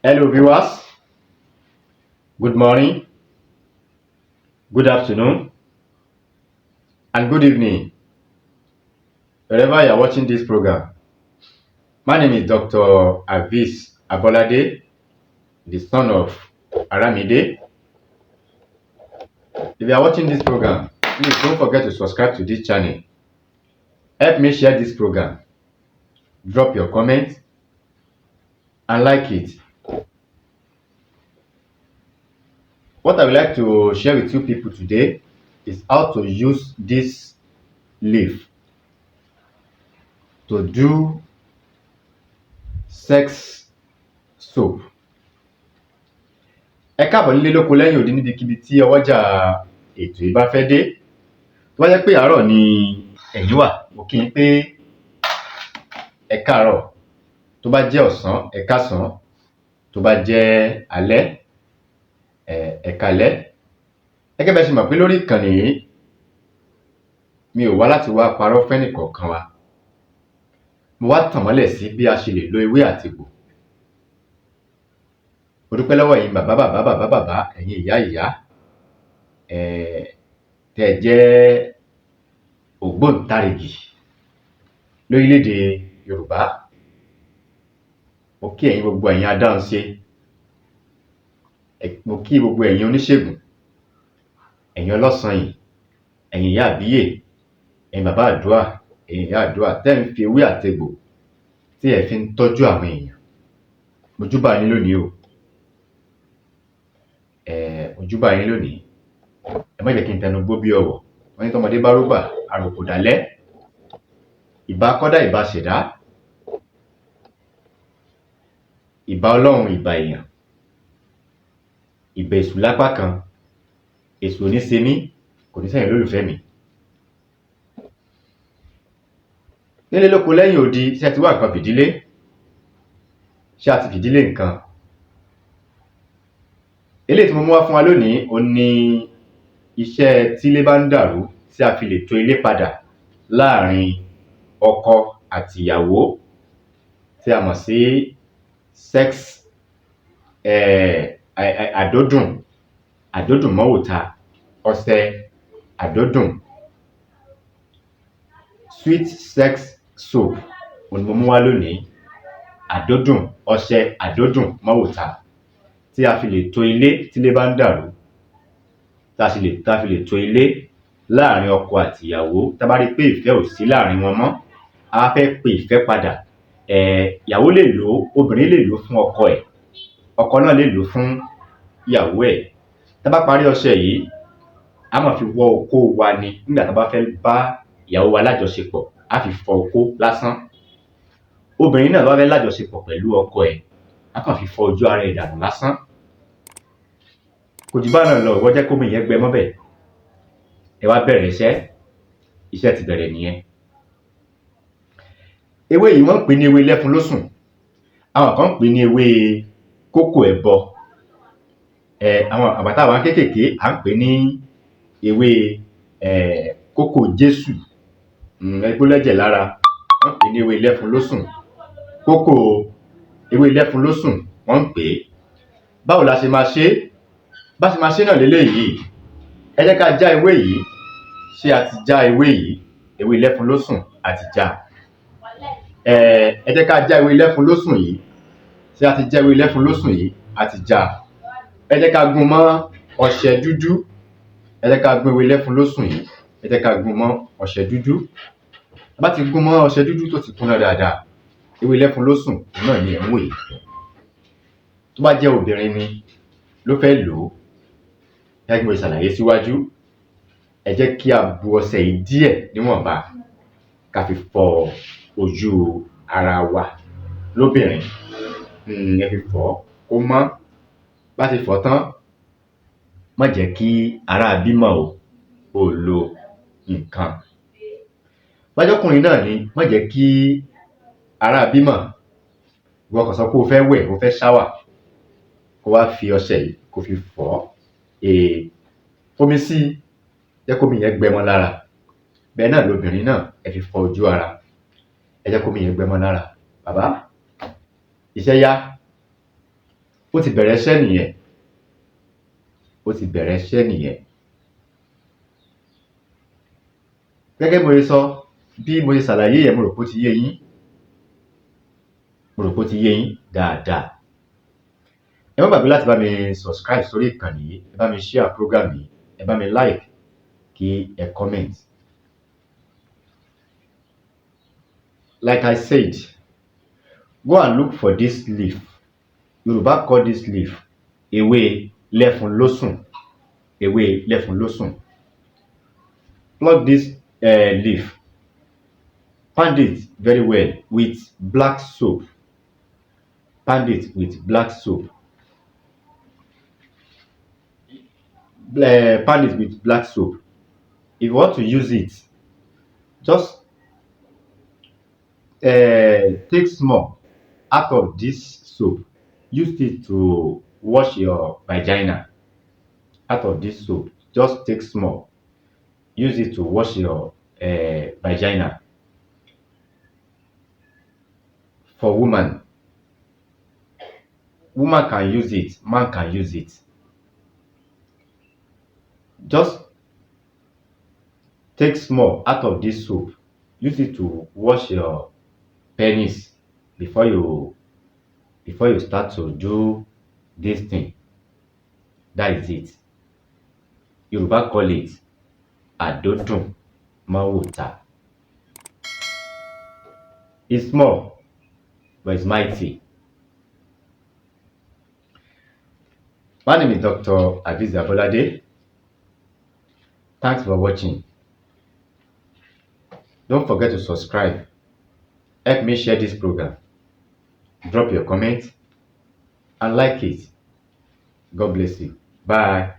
Hello, viewers. Good morning, good afternoon, and good evening, wherever you are watching this program. My name is Dr. Avis Abolade, the son of Aramide. If you are watching this program, please don't forget to subscribe to this channel. Help me share this program. Drop your comment and like it. What I would like to share with you people today is how to use this leaf to do sex soap. Ẹ káàbọ̀ nílé lóko lẹ́yìn odi níbikíbi tí ọwọ́jà ètò yìí bá fẹ́ dé. Tó bá jẹ́ pé àárọ̀ ni ẹ̀yin wà, mo kí yín pé ẹ káàárọ̀. Tó bá jẹ́ ọ̀sán, ẹ káàsán. Tó bá jẹ́ alẹ́, ẹ káalẹ́. Gẹ́gẹ́ bẹ́ ṣe mọ̀ pé lórí ìkànnì yìí, mi ò wá láti wá parọ́ fẹ́nìkọ̀ọ̀kan wa. Mo wá tàn mọ́lẹ̀ sí bí a ṣe lè lo ewé àti egbò. Mo dúpẹ́ lọ́wọ́ ẹ̀yin bàbá, ẹ̀yin ìyá, tẹ́ ẹ jẹ́ ògbóǹtarìgì lórílẹ̀-èdè Yorùbá. Mo kí ẹ̀yin gbogbo ẹ̀yin adáhunṣe. Mo kí gbogbo ẹ̀yin oníṣègùn, ẹ̀yin ọlọ́sanyìn, ẹ̀yin ìyá àbíyè, ẹ̀yin bàbá àdúrà, ẹ̀yin ìyá àdúrà tẹ́ ń fi ewé àti egbò tí ẹ fi ń tọ́jú àwọn èèyàn. Mo júbà yín lónìí o. Mo júbà yín lónìí. Ẹ má jẹ́ kí n tẹnu gbó bí ọ̀wọ̀. Wọ́n ní tọ́mọdé bá rógbà, àròkò dálẹ̀. Ìbà kọ́dá, ìbà ṣẹ̀dá. Ìbà Ọlọ́run, ìbà èèyàn. Ìbà èṣù lápá kan. Èṣù ò ní ṣe mí, kò ní ṣẹ̀yin lólùfẹ́ mi. Nílé lóko lẹ́yìn odi, ṣé ẹ ti wá nǹkan fìdílé? Ṣé a ti fìdílé nǹkan? Eléyìí tí mo mú wá fún wa lónìí, ó ní iṣẹ́ tílé bá ń dàrú tí a fi lè tò ilé padà láàrin ọkọ àti ìyàwó, tí a mọ̀ sí sex àdódùn mọ́wòta, ọṣẹ àdódùn, sweet sex soap òun ni mo mú wá lónìí. Àdódùn, ọṣẹ àdódùn mọ́wòta tí a fi lè tò ilé tílé bá ń dàrú, tá a fi lè tò ilé láàrin ọkọ àti ìyàwó. Tá bá rí pé ìfẹ́ ò sí láàrin wọn mọ́, a fẹ́ pe ìfẹ́ padà. Ìyàwó lè lò ó, obìnrin lè lò ó fún ọkọ ẹ̀, ọkọ náà lè lò ó fún ìyàwó ẹ̀. Tá bá parí ọṣẹ yìí, a máa fi wọ okó wa ni. Nígbà tá bá fẹ́ bá ìyàwó wa lájọṣepọ̀, a fi fọ okó lásán. Obìnrin náà bá fẹ́ lájọṣepọ̀ pẹ̀lú ọkọ ẹ̀, a kàn fi fọ ojú ara ẹ̀ dànù lásán. Kò jù bá náà lọ, ìwọ jẹ́ kómi yẹn gbẹ mọ́bẹ̀. Ẹ wá bẹ̀rẹ̀ iṣẹ́ ti bẹ̀rẹ̀ nìyẹn. Ewé yìí wọ́n ń pè ní ewé lẹ́fun lósùn. Àwọn kan ń pè ní ewé kókò ẹbọ. Àwọn àbàtà wa kéékèèké à ń pè ní ewé kókò Jésù. Ẹgbó lẹ́jẹ̀ lára, wọ́n ń pè ní ewé lẹ́fun lósùn. Kókò ewé lẹ́fun lósùn wọ́n ń pè é. Báwo la ṣe máa ṣe? Bá ṣe máa ṣe náà léléyìí. Ẹ jẹ́ ká já ewé yìí. Ṣé a ti já ewé yìí? Ewé lẹ́fun lósùn a ti já. Ẹ jẹ́ ká já ewé lẹ́fun lósùn yìí. Ṣé a ti já ewé lẹ́fun lósùn yìí? A ti já. Ẹ jẹ́ ká gún mọ́ ọṣẹ dúdú. Ẹ jẹ́ ká gún ewé lẹ́fun lósùn yìí. Ẹ jẹ́ ká gún mọ́ ọṣẹ dúdú. Bá ti gún mọ́ ọṣẹ dúdú tó ti kúnná dáadáa, ewé lẹ́fun lósùn náà ni ẹ̀ ń wò yìí. Tó bá jẹ́ obìnrin ni ló fẹ́ lò ó, gẹ́gẹ́ bí mo ṣàlàyé síwájú, ẹ jẹ́ kí a bu ọṣẹ yìí díẹ̀ níwọ̀nba ká fi fọ ojú ara wa lóbìnrin. Ẹ fi fọ̀ kó mọ́. Bá ti fọ̀ tán, má jẹ́ kí ara bímọ ò lo nǹkan. Bá jẹ́ ọkùnrin náà ni, má jẹ́ kí ara bímọ. Ìwọ kàn sọ pé o fẹ́ wẹ̀, o fẹ́ ṣáwà, kó wá fi ọṣẹ yìí kó fi fọ̀. Fomi sí, jẹ́ kómi yẹn gbẹ mọ́ lára. Bẹ́ẹ̀ náà lobìnrin náà, ẹ fi fọ ojú ara. Ẹ jẹ́ kómi yẹn gbẹ mọ́ lára. Bàbá, iṣẹ́ yá. ó ti bẹ̀rẹ̀ iṣẹ́ nìyẹn, ó ti bẹ̀rẹ̀ iṣẹ́ nìyẹn. Gẹ́gẹ́ bí mo ṣe sọ, bí mo ṣe ṣàlàyé yẹn, mo rò pé ó ti yé yín, mo rò pé ó ti yé yín dáadáa. Ẹ má gbàgbé láti bá mi subscribe sórí ìkànnì yìí, ẹ bá mi share program yìí, ẹ bá mi like, kí ẹ comment. Like I said, go and look for this leaf. Yoruba call this leaf ewé lẹ́fun lósùn, ewé lẹ́fun lósùn. Pluck this leaf, pound it very well with black soap. Pound it with black soap. Pound it with black soap. If you want to use it, just take small out of this soap. Use it to wash your vagina. Out of this soap, just take small. Use it to wash your vagina. For woman can use it, man can use it. Just take small out of this soap. Use it to wash your penis before you start to do this thing. That is it. Yoruba call it adodun mawuta. It's small, but it's mighty. My name is Dr. Aviz Abolade. Thanks for watching. Don't forget to subscribe. Help me share this program. Drop your comment and like it. God bless you. Bye.